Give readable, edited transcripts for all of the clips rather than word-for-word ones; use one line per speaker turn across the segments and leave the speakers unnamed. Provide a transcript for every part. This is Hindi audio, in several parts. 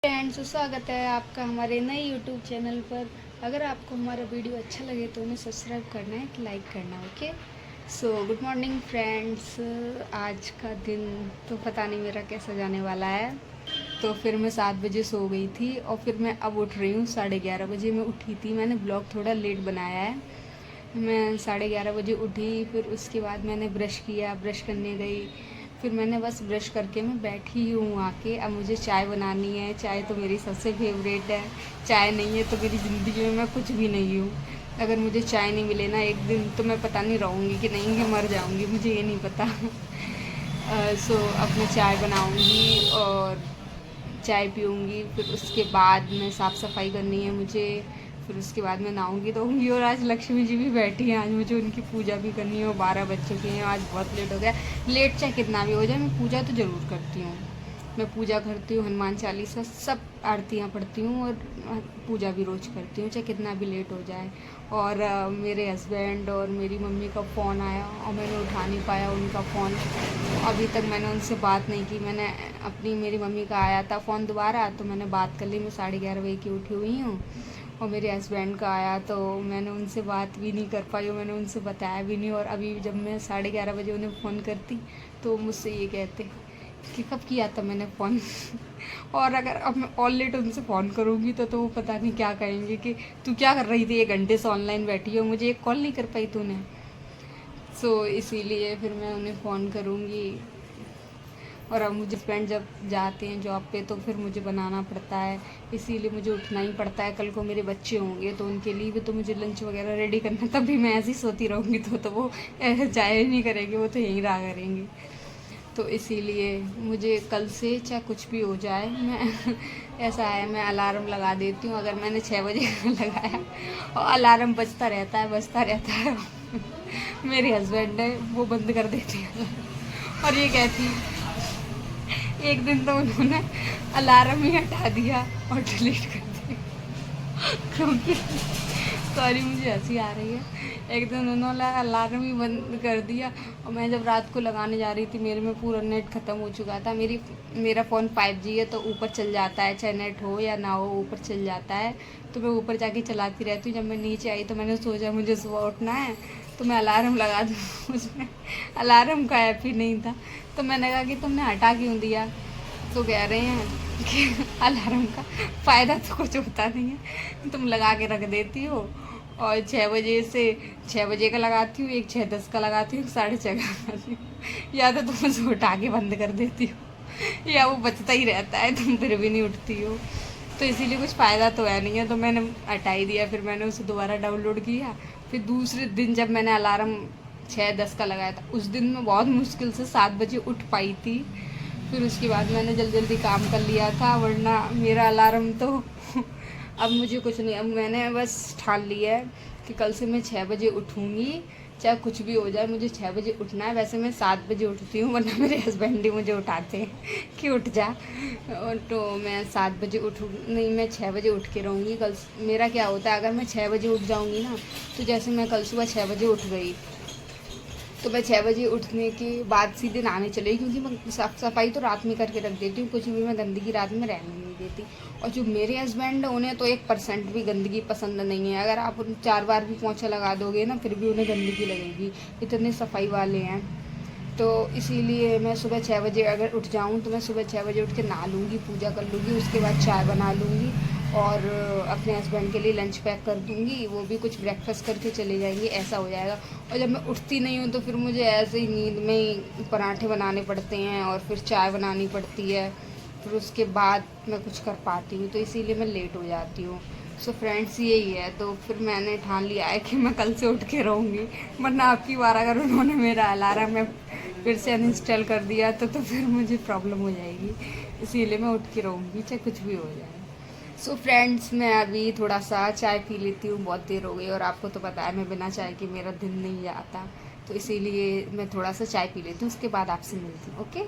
फ्रेंड्स, स्वागत है आपका हमारे नए यूट्यूब चैनल पर। अगर आपको हमारा वीडियो अच्छा लगे तो उन्हें सब्सक्राइब करना है, लाइक करना है। Okay, so good morning friends. आज का दिन तो पता नहीं मेरा कैसा जाने वाला है। तो फिर मैं 7 बजे सो गई थी और फिर मैं अब उठ रही हूँ। 11:30 बजे मैं उठी थी। मैंने ब्लॉग थोड़ा लेट बनाया है। मैं 11:30 बजे उठी, फिर उसके बाद मैंने ब्रश किया, ब्रश करने गई। फिर मैंने बस ब्रश करके मैं बैठी हूँ आके। अब मुझे चाय बनानी है। चाय तो मेरी सबसे फेवरेट है। चाय नहीं है तो मेरी ज़िंदगी में मैं कुछ भी नहीं हूँ। अगर मुझे चाय नहीं मिले ना एक दिन, तो मैं पता नहीं रहूँगी कि नहीं, कि मर जाऊँगी, मुझे ये नहीं पता। सो अब मैं चाय बनाऊँगी और चाय पीऊँगी। फिर उसके बाद में साफ़ सफाई करनी है मुझे। फिर उसके बाद मैं नहाऊँगी धोऊँगी। और आज लक्ष्मी जी भी बैठी हैं, आज मुझे उनकी पूजा भी करनी है। और 12 बज चुके हैं, आज बहुत लेट हो गया। लेट चाहे कितना भी हो जाए, मैं पूजा तो ज़रूर करती हूँ। मैं पूजा करती हूँ, हनुमान चालीसा सब आरतियाँ पढ़ती हूँ और पूजा भी रोज़ करती हूँ, चाहे कितना भी लेट हो जाए। और मेरे हस्बैंड और मेरी मम्मी का फ़ोन आया और मैंने उठा नहीं पाया उनका फ़ोन। अभी तक मैंने उनसे बात नहीं की। मैंने मेरी मम्मी का आया था फ़ोन दोबारा, तो मैंने बात कर ली। मैं 11:30 बजे की उठी हुई हूँ। और मेरे हस्बैंड का आया तो मैंने उनसे बात भी नहीं कर पाई और मैंने उनसे बताया भी नहीं। और अभी जब मैं 11:30 बजे उन्हें फ़ोन करती तो मुझसे ये कहते कि कब किया था मैंने फ़ोन। और अगर अब मैं और लेट उनसे फ़ोन करूँगी तो वो पता नहीं क्या कहेंगे कि तू क्या कर रही थी, 1 घंटे से ऑनलाइन बैठी हो, मुझे एक कॉल नहीं कर पाई तूने। इसीलिए फिर मैं उन्हें फ़ोन करूँगी। और अब मुझे हस्बैंड जब जाते हैं जॉब पे तो फिर मुझे बनाना पड़ता है, इसीलिए मुझे उठना ही पड़ता है। कल को मेरे बच्चे होंगे तो उनके लिए भी तो मुझे लंच वगैरह रेडी करना। तभी मैं ऐसी सोती रहूँगी तो वो जाया ही नहीं करेंगे, वो तो यहीं रहा करेंगे। तो इसीलिए मुझे कल से चाहे कुछ भी हो जाए, मैं ऐसा है, मैं अलार्म लगा देती हूँ। अगर मैंने 6 बजे का लगाया और अलार्म बजता रहता है मेरे हस्बैंड है वो बंद कर देते हैं और ये कहती, एक दिन तो उन्होंने अलार्म ही हटा दिया और डिलीट कर दिया क्योंकि सॉरी मुझे हंसी आ रही है। एक दिन उन्होंने अलार्म ही बंद कर दिया और मैं जब रात को लगाने जा रही थी, मेरे में पूरा नेट ख़त्म हो चुका था। मेरा फ़ोन 5G है तो ऊपर चल जाता है, चाहे नेट हो या ना हो ऊपर चल जाता है। तो मैं ऊपर जाके चलाती रहती हूँ। जब मैं नीचे आई तो मैंने सोचा मुझे सुबह उठना है तो मैं अलार्म लगा दूँ। उसमें अलार्म का ऐप ही नहीं था। तो मैंने कहा कि तुमने हटा क्यों दिया। तो कह रहे हैं कि अलार्म का फ़ायदा तो कुछ होता नहीं है, तुम लगा के रख देती हो। और 6 बजे का लगाती हूँ, एक 6:10 का लगाती हूँ, 6:30 का लगाती हूँ। या तो तुम उसे उठा के बंद कर देती हो या वो बचता ही रहता है, तुम फिर भी नहीं उठती हो। तो इसीलिए कुछ फ़ायदा तो है नहीं है, तो मैंने हटा ही दिया। फिर मैंने उसे दोबारा डाउनलोड किया। फिर दूसरे दिन जब मैंने अलार्म 6:10 का लगाया था, उस दिन मैं बहुत मुश्किल से 7 बजे उठ पाई थी। फिर उसके बाद मैंने जल्दी जल्दी काम कर लिया था, वरना मेरा अलार्म तो अब मुझे कुछ नहीं। अब मैंने बस ठान लिया है कि कल से मैं 6 बजे उठूँगी, चाहे कुछ भी हो जाए, मुझे 6 बजे उठना है। वैसे मैं 7 बजे उठती हूँ, वरना मेरे हस्बैंड ही मुझे उठाते हैं कि उठ जा। और तो मैं 7 बजे उठूँ नहीं, मैं 6 बजे उठ के रहूँगी। कल मेरा क्या होता है, अगर मैं 6 बजे उठ जाऊँगी ना, तो जैसे मैं कल सुबह 6 बजे उठ गई तो मैं 6 बजे उठने के बाद सीधे नहाने चले, क्योंकि मैं साफ़ सफाई तो रात में करके रख देती हूँ, कुछ भी मैं गंदगी रात में रहने नहीं देती। और जो मेरे हस्बैंड हैं उन्हें तो 1% भी गंदगी पसंद नहीं है। अगर आप उन 4 बार भी पोंछा लगा दोगे ना, फिर भी उन्हें गंदगी लगेगी, इतने सफाई वाले हैं। तो इसीलिए मैं सुबह 6 बजे अगर उठ जाऊँ तो मैं सुबह 6 बजे उठ के नहा लूँगी, पूजा कर लूँगी, उसके बाद चाय बना लूँगी और अपने हस्बैंड के लिए लंच पैक कर दूँगी। वो भी कुछ ब्रेकफास्ट करके चले जाएंगे, ऐसा हो जाएगा। और जब मैं उठती नहीं हूँ तो फिर मुझे ऐसे ही नींद में ही पराठे बनाने पड़ते हैं और फिर चाय बनानी पड़ती है, फिर उसके बाद मैं कुछ कर पाती हूँ, तो इसीलिए मैं लेट हो जाती हूँ। सो फ्रेंड्स यही है। तो फिर मैंने ठान लिया है कि मैं कल से उठ के रहूँगी, वरना आपकी बार अगर उन्होंने मेरा अलार्म में फिर से अनइंस्टॉल कर दिया तो फिर मुझे प्रॉब्लम हो जाएगी। इसीलिए मैं उठ के रहूँगी, चाहे कुछ भी हो जाए। सो फ्रेंड्स, मैं अभी थोड़ा सा चाय पी लेती हूँ, बहुत देर हो गई और आपको तो पता है मैं बिना चाय के मेरा दिन नहीं जाता। तो इसीलिए मैं थोड़ा सा चाय पी लेती हूँ, उसके बाद आपसे मिलती हूँ। ओके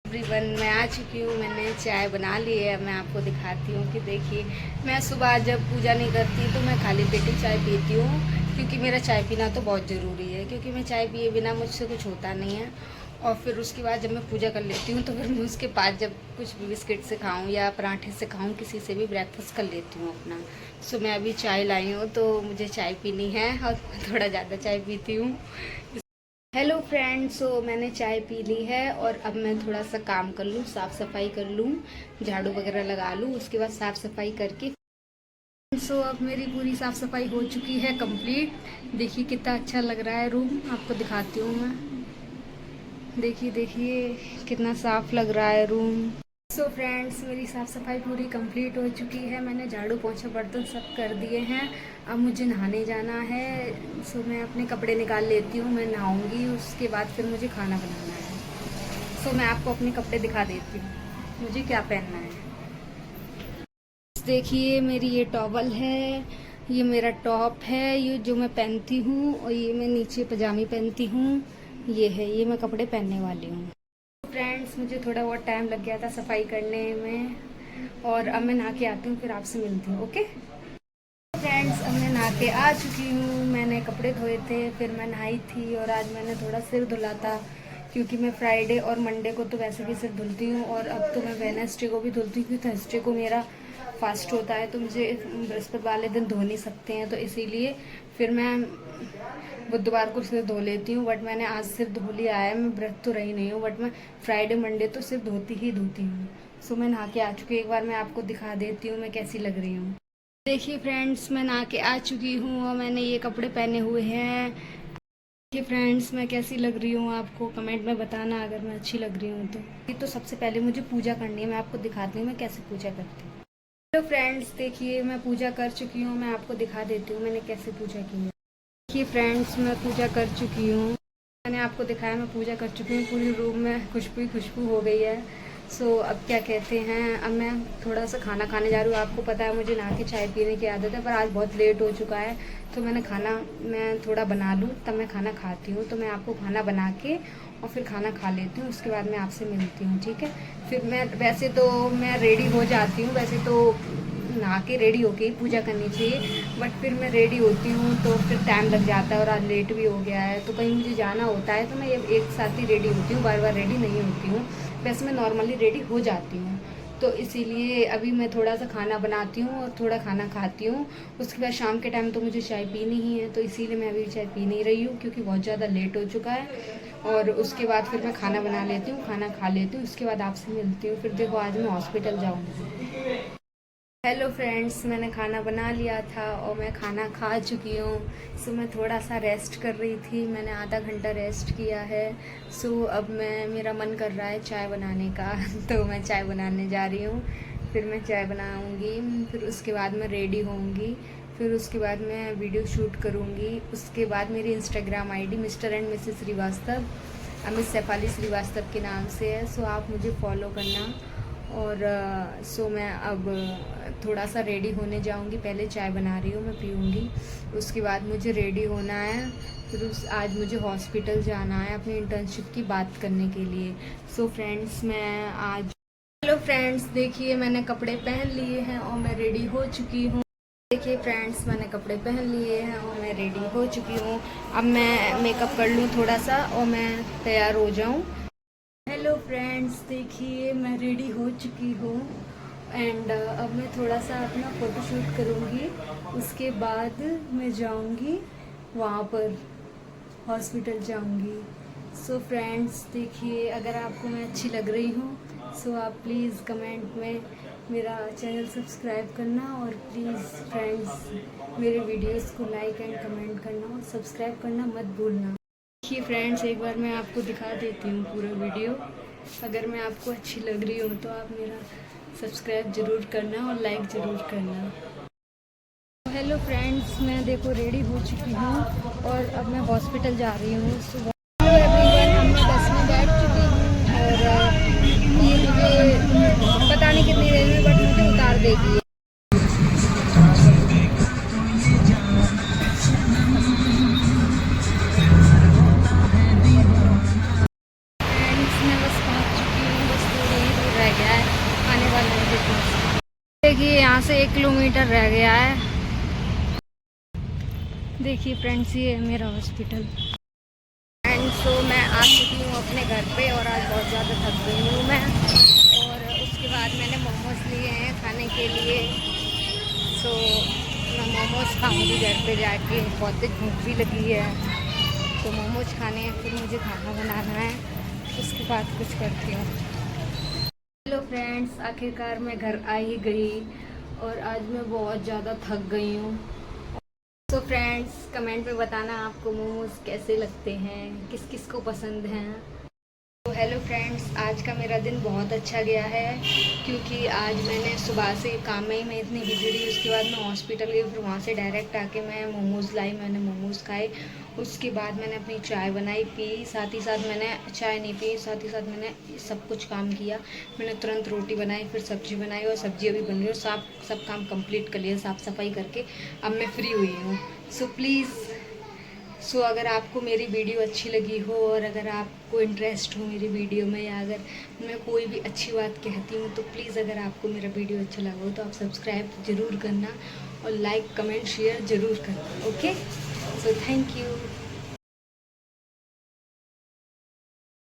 एवरीवन, मैं आ चुकी हूँ, मैंने चाय बना ली है। मैं आपको दिखाती हूँ कि देखिए, मैं सुबह जब पूजा नहीं करती तो मैं खाली पेट ही चाय पीती हूँ, क्योंकि मेरा चाय पीना तो बहुत ज़रूरी है, क्योंकि मैं चाय पिए बिना मुझसे कुछ होता नहीं है। और फिर उसके बाद जब मैं पूजा कर लेती हूँ तो फिर मैं उसके बाद जब कुछ भी बिस्किट से खाऊँ या पराठे से खाऊँ, किसी से भी ब्रेकफास्ट कर लेती हूँ अपना। सो मैं अभी चाय लाई हूँ तो मुझे चाय पीनी है और थोड़ा ज़्यादा चाय पीती हूँ। हेलो फ्रेंड्स, सो मैंने चाय पी ली है और अब मैं थोड़ा सा काम कर लूँ, साफ़ सफाई कर लूँ, झाड़ू वगैरह लगा लूँ, उसके बाद साफ़ सफाई करके सो अब मेरी पूरी साफ़ सफाई हो चुकी है कंप्लीट। देखिए कितना अच्छा लग रहा है रूम, आपको दिखाती हूँ मैं। देखिए देखिए कितना साफ़ लग रहा है रूम। सो फ्रेंड्स, मेरी साफ़ सफाई पूरी कंप्लीट हो चुकी है। मैंने झाड़ू पोंछा बर्तन सब कर दिए हैं। अब मुझे नहाने जाना है। सो मैं अपने कपड़े निकाल लेती हूँ, मैं नहाऊंगी, उसके बाद फिर मुझे खाना बनाना है। सो मैं आपको अपने कपड़े दिखा देती हूँ मुझे क्या पहनना है। देखिए मेरी ये टॉवल है, ये मेरा टॉप है, ये जो मैं पहनती हूँ, और ये मैं नीचे पजामी पहनती हूँ। ये है, ये मैं कपड़े पहनने वाली हूँ। फ्रेंड्स, मुझे थोड़ा बहुत टाइम लग गया था सफाई करने में, और अब मैं नहा के आती हूँ, फिर आपसे मिलती हूँ। ओके फ्रेंड्स, अब मैं नहा के आ चुकी हूँ। मैंने कपड़े धोए थे, फिर मैं नहाई थी, और आज मैंने थोड़ा सिर धुला था क्योंकि मैं फ्राइडे और मंडे को तो वैसे भी सिर धुलती हूँ, और अब तो मैं वेडनेसडे को भी धुलती हूँ क्योंकि थर्सडे को मेरा फास्ट होता है, तो मुझे बृहस्पति वाले दिन धो नहीं सकते हैं, तो इसीलिए फिर मैं बुधवार को सिर धो लेती हूँ। बट मैंने आज सिर धो लिया है, मैं व्रत तो रही नहीं हूँ, बट मैं फ्राइडे मंडे तो सिर धोती ही धोती हूँ। सो मैं नहा के आ चुकी हूँ, एक बार मैं आपको दिखा देती हूँ मैं कैसी लग रही हूँ। देखिए फ्रेंड्स, मैं नहा के आ चुकी हूँ और मैंने ये कपड़े पहने हुए हैं। देखिए फ्रेंड्स, मैं कैसी लग रही हूँ आपको कमेंट में बताना अगर मैं अच्छी लग रही हूँ तो। ये तो सबसे पहले मुझे पूजा करनी है, मैं आपको दिखाती हूँ मैं कैसे पूजा करती हूँ। हेलो फ्रेंड्स, देखिए मैं पूजा कर चुकी हूँ, मैं आपको दिखा देती हूँ मैंने कैसे पूजा की है। देखिए फ्रेंड्स, मैं पूजा कर चुकी हूँ, मैंने आपको दिखाया मैं पूजा कर चुकी हूँ। पूरी रूम में खुशबू ही खुशबू हो गई है। सो अब क्या कहते हैं, अब मैं थोड़ा सा खाना खाने जा रही हूँ। आपको पता है मुझे नहा के चाय पीने की आदत है, पर आज बहुत लेट हो चुका है, तो मैं थोड़ा बना लूँ तब मैं खाना खाती हूँ। तो मैं आपको खाना बना के और फिर खाना खा लेती हूँ, उसके बाद मैं आपसे मिलती हूँ, ठीक है। फिर मैं वैसे तो मैं रेडी हो जाती हूँ, वैसे तो नहा के रेडी होके ही पूजा करनी चाहिए, बट फिर मैं रेडी होती हूँ तो फिर टाइम लग जाता है, और आज लेट भी हो गया है, तो कहीं मुझे जाना होता है तो मैं एक साथ ही रेडी होती हूँ, बार बार रेडी नहीं होती हूँ। वैसे मैं नॉर्मली रेडी हो जाती हूँ, तो इसीलिए अभी मैं थोड़ा सा खाना बनाती हूँ और थोड़ा खाना खाती हूँ। उसके बाद शाम के टाइम तो मुझे चाय पीनी ही है, तो इसीलिए मैं अभी चाय पी नहीं रही हूँ क्योंकि बहुत ज़्यादा लेट हो चुका है। और उसके बाद फिर मैं खाना बना लेती हूँ, खाना खा लेती हूँ, उसके बाद आपसे मिलती हूँ। फिर देखो आज मैं हॉस्पिटल जाऊँगी। हेलो फ्रेंड्स, मैंने खाना बना लिया था और मैं खाना खा चुकी हूँ। सो मैं थोड़ा सा रेस्ट कर रही थी, मैंने आधा घंटा रेस्ट किया है। सो अब मेरा मन कर रहा है चाय बनाने का तो मैं चाय बनाने जा रही हूँ। फिर मैं चाय बनाऊँगी, फिर उसके बाद मैं रेडी होऊंगी, फिर उसके बाद मैं वीडियो शूट करूँगी। उसके बाद मेरी Instagram ID mister and missus Srivastava, Amit Saifali Srivastava के नाम से है। सो आप मुझे फॉलो करना। और सो मैं अब थोड़ा सा रेडी होने जाऊंगी, पहले चाय बना रही हूँ मैं पीऊँगी, उसके बाद मुझे रेडी होना है। फिर आज मुझे हॉस्पिटल जाना है अपनी इंटर्नशिप की बात करने के लिए। सो फ्रेंड्स, मैं आज हेलो फ्रेंड्स, देखिए मैंने कपड़े पहन लिए हैं और मैं रेडी हो चुकी हूँ। देखिए फ्रेंड्स, मैंने कपड़े पहन लिए हैं और मैं रेडी हो चुकी हूँ। अब मैं मेकअप कर लूँ थोड़ा सा और मैं तैयार हो जाऊँ। हेलो फ्रेंड्स, देखिए मैं रेडी हो चुकी हूँ एंड अब मैं थोड़ा सा अपना फ़ोटोशूट करूँगी, उसके बाद मैं जाऊँगी वहाँ पर हॉस्पिटल जाऊँगी। सो फ्रेंड्स, देखिए अगर आपको मैं अच्छी लग रही हूँ सो आप प्लीज़ कमेंट में मेरा चैनल सब्सक्राइब करना, और प्लीज़ फ्रेंड्स मेरे वीडियोस को लाइक एंड कमेंट करना और सब्सक्राइब करना मत भूलना। देखिए फ्रेंड्स, एक बार मैं आपको दिखा देती हूँ पूरा वीडियो। अगर मैं आपको अच्छी लग रही हूँ तो आप मेरा सब्सक्राइब ज़रूर करना और लाइक ज़रूर करना। हेलो फ्रेंड्स, मैं देखो रेडी हो चुकी हूँ और अब मैं हॉस्पिटल जा रही हूँ। हेलो एवरीवन, अब मैं बस में बैठ चुकी हूँ और ये मुझे पता नहीं कितनी देर में बट मुझे उतार देगी। देखिए यहाँ से 1 किलोमीटर रह गया है। देखिए फ्रेंड्स, ये है मेरा हॉस्पिटल। फ्रेंड्स, सो मैं आ चुकी हूँ अपने घर पे और आज बहुत ज़्यादा थक गई हूँ मैं। और उसके बाद मैंने मोमोज़ लिए हैं खाने के लिए। सो मैं मोमोज़ खाऊंगी घर पे जाके, बहुत तेज भूख भी लगी है। तो मोमोज़ खाने हैं, फिर मुझे खाना बनाना है, उसके बाद कुछ करती हूँ। हेलो फ्रेंड्स, आखिरकार मैं घर आ ही गई और आज मैं बहुत ज़्यादा थक गई हूँ। तो फ्रेंड्स कमेंट में बताना आपको मोमोज़ कैसे लगते हैं, किस किस को पसंद हैं। तो हेलो फ्रेंड्स, आज का मेरा दिन बहुत अच्छा गया है क्योंकि आज मैंने सुबह से काम में ही मैं इतनी बिजी रही। उसके बाद मैं हॉस्पिटल गई, फिर वहाँ से डायरेक्ट आके मैं मोमोज़ लाई, मैंने मोमोज़ खाए। उसके बाद मैंने अपनी चाय बनाई पी, साथ ही साथ मैंने चाय नहीं पी, साथ ही साथ मैंने सब कुछ काम किया। मैंने तुरंत रोटी बनाई, फिर सब्ज़ी बनाई और सब्ज़ी अभी बन रही है। सब काम कंप्लीट कर लिया साफ़ सफाई करके, अब मैं फ्री हुई हूँ। सो अगर आपको मेरी वीडियो अच्छी लगी हो और अगर आपको इंटरेस्ट हो मेरी वीडियो में, या अगर मैं कोई भी अच्छी बात कहती हूँ, तो प्लीज़ अगर आपको मेरा वीडियो अच्छा लगा हो तो आप सब्सक्राइब ज़रूर करना और लाइक कमेंट शेयर ज़रूर करना। Okay, so thank you.